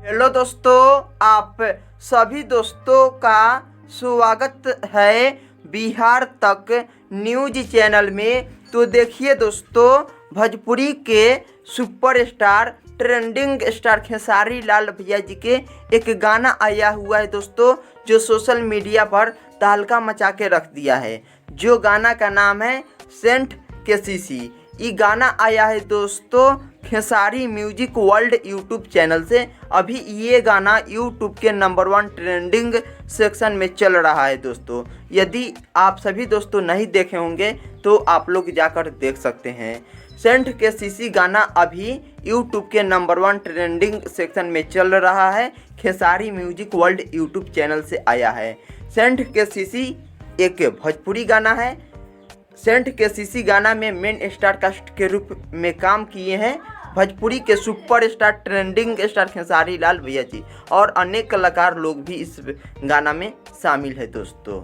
Hello दोस्तों, आप सभी दोस्तों का स्वागत है बिहार तक न्यूज चैनल में। तो देखिए दोस्तों, भोजपुरी के superstar trending star Khesari Lal भैया जी के एक गाना आया हुआ है दोस्तों, जो सोशल मीडिया पर तहलका मचा के रख दिया है। जो गाना का नाम है सेंट केसीसी। ये गाना आया है दोस्तों Khesari music world YouTube channel से। अभी ये गाना यूट्यूब के नंबर 1 ट्रेंडिंग सेक्शन में चल रहा है दोस्तों। यदि आप सभी दोस्तों नहीं देखे होंगे तो आप लोग जाकर देख सकते हैं। सेंट केसीसी गाना अभी यूट्यूब के नंबर 1 ट्रेंडिंग सेक्शन में चल रहा है। Khesari music world YouTube channel से आया है। सेंट केसीसी एक भोजपुरी गाना है। सेंट केसीसी गाना में मेन स्टार कास्ट के रूप में काम किए हैं भोजपुरी के superstar trending star Khesari Lal भैया जी, और अनेक कलाकार लोग भी इस गाना में शामिल है दोस्तों।